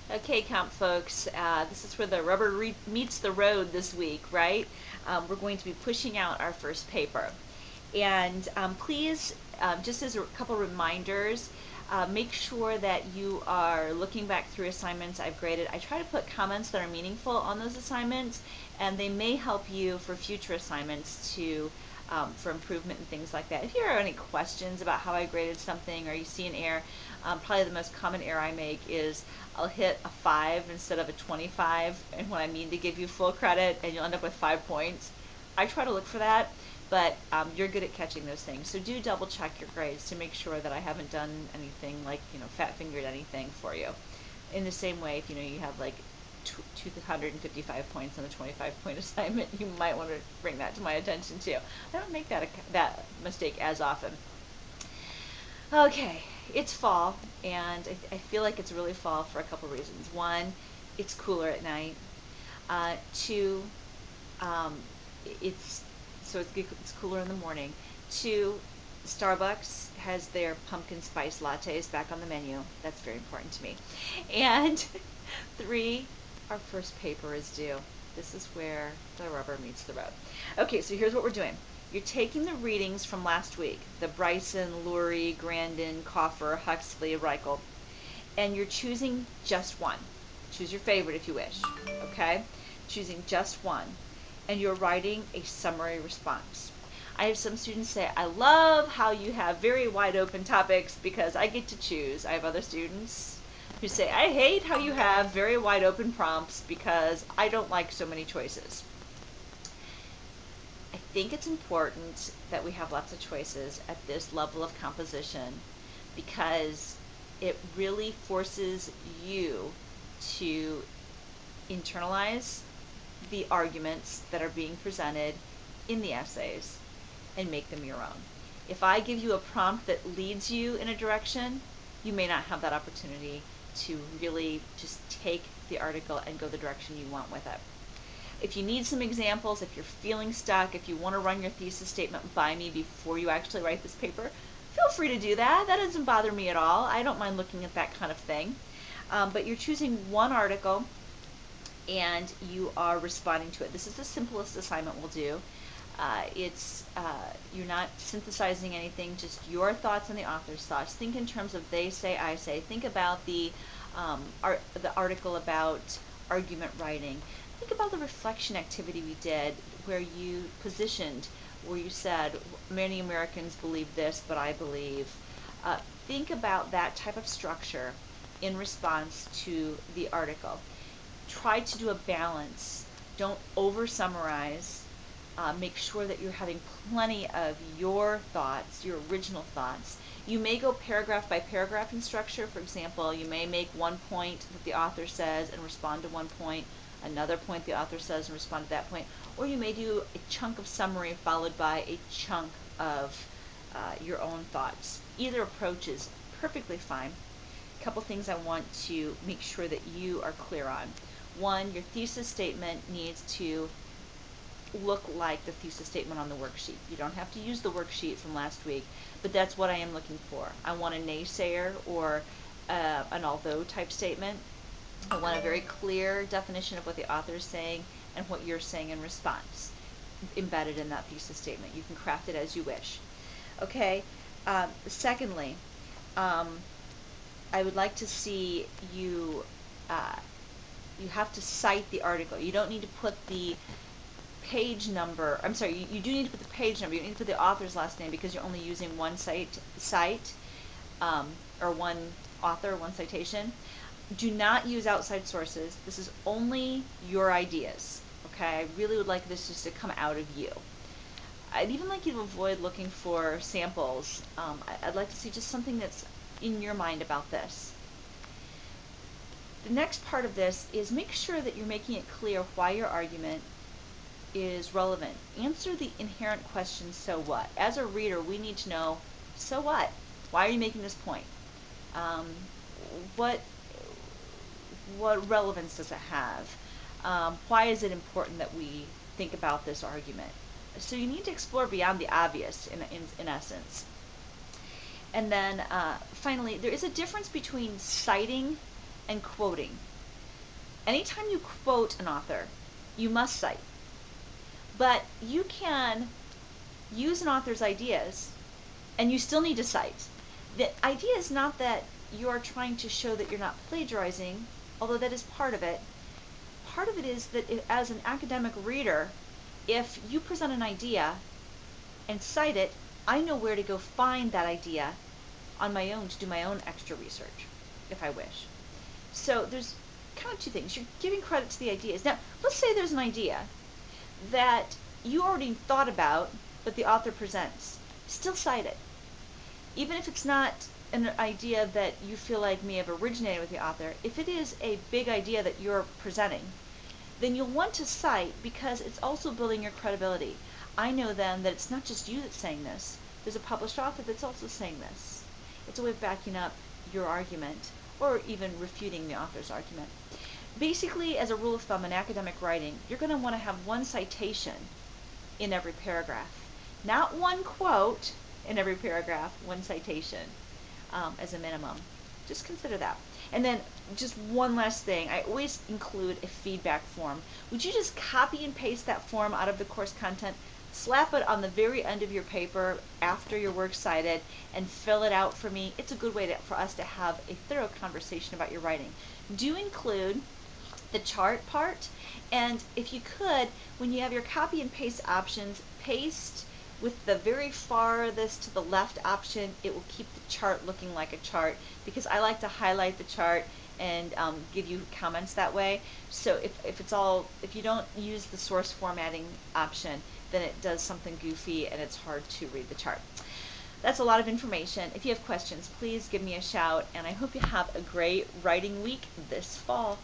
Okay, comp folks, this is where the rubber meets the road this week, right? We're going to be pushing out our first paper. And please, just as a couple reminders, make sure that you are looking back through assignments I've graded. I try to put comments that are meaningful on those assignments, and they may help you for future assignments to for improvement and things like that. If you have any questions about how I graded something or you see an error, probably the most common error I make is I'll hit a 5 instead of a 25, and when I mean to give you full credit, and you'll end up with 5 points. I try to look for that, but you're good at catching those things. So do double check your grades to make sure that I haven't done anything like, fat fingered anything for you. In the same way, if you have like 255 points on a 25-point assignment, you might want to bring that to my attention too. I don't make that mistake as often. Okay, it's fall, and I feel like it's really fall for a couple reasons. One, it's cooler at night. Two, it's cooler in the morning. Two, Starbucks has their pumpkin spice lattes back on the menu. That's very important to me. And three, our first paper is due. This is where the rubber meets the road. Okay, so here's what we're doing. You're taking the readings from last week, the Bryson, Lurie, Grandin, Coffer, Huxley, Reichel, and you're choosing just one. Choose your favorite if you wish, okay? Choosing just one, and you're writing a summary response. I have some students say, I love how you have very wide open topics because I get to choose. I have other students who say, I hate how you have very wide open prompts because I don't like so many choices. I think it's important that we have lots of choices at this level of composition because it really forces you to internalize the arguments that are being presented in the essays and make them your own. If I give you a prompt that leads you in a direction, you may not have that opportunity to really just take the article and go the direction you want with it. If you need some examples, if you're feeling stuck, if you want to run your thesis statement by me before you actually write this paper, feel free to do that. That doesn't bother me at all. I don't mind looking at that kind of thing. But you're choosing one article and you are responding to it. This is the simplest assignment we'll do. You're not synthesizing anything, just your thoughts and the author's thoughts. Think in terms of they say, I say. Think about the article about argument writing. Think about the reflection activity we did where you positioned, where you said, many Americans believe this, but I believe. Think about that type of structure in response to the article. Try to do a balance. Don't over summarize. Make sure that you're having plenty of your thoughts, your original thoughts. You may go paragraph by paragraph in structure. For example, you may make one point that the author says and respond to one point, another point the author says and respond to that point, or you may do a chunk of summary followed by a chunk of your own thoughts. Either approach is perfectly fine. A couple things I want to make sure that you are clear on. One, your thesis statement needs to look like the thesis statement on the worksheet. You don't have to use the worksheet from last week, but that's what I am looking for. I want a naysayer or an although type statement. I want a very clear definition of what the author is saying and what you're saying in response embedded in that thesis statement. You can craft it as you wish. Okay. Secondly, I would like to see you you have to cite the article. You don't need to put the page number. I'm sorry, you do need to put the page number. You need to put the author's last name because you're only using one site or one author, one citation. Do not use outside sources. This is only your ideas. Okay, I really would like this just to come out of you. I'd even like you to avoid looking for samples. I'd like to see just something that's in your mind about this. The next part of this is make sure that you're making it clear why your argument is relevant. Answer the inherent question, so what? As a reader, we need to know, so what? Why are you making this point? What relevance does it have? Why is it important that we think about this argument? So you need to explore beyond the obvious in essence. And then finally, there is a difference between citing and quoting. Anytime you quote an author, you must cite. But you can use an author's ideas and you still need to cite. The idea is not that you are trying to show that you're not plagiarizing, although that is part of it. Part of it is that as an academic reader, if you present an idea and cite it, I know where to go find that idea on my own to do my own extra research, if I wish. So there's kind of two things. You're giving credit to the ideas. Now, let's say there's an idea that you already thought about, but the author presents. Still cite it. Even if it's not an idea that you feel like may have originated with the author, if it is a big idea that you're presenting, then you'll want to cite because it's also building your credibility. I know then that it's not just you that's saying this. There's a published author that's also saying this. It's a way of backing up your argument or even refuting the author's argument. Basically, as a rule of thumb in academic writing, you're going to want to have one citation in every paragraph. Not one quote in every paragraph, one citation as a minimum. Just consider that. And then just one last thing, I always include a feedback form. Would you just copy and paste that form out of the course content, slap it on the very end of your paper after your work's cited, and fill it out for me? It's a good way for us to have a thorough conversation about your writing. Do include the chart part, and if you could, when you have your copy and paste options, paste with the very farthest to the left option. It will keep the chart looking like a chart, because I like to highlight the chart and give you comments that way. So if you don't use the source formatting option, then it does something goofy and it's hard to read the chart. That's a lot of information. If you have questions, please give me a shout, and I hope you have a great writing week this fall.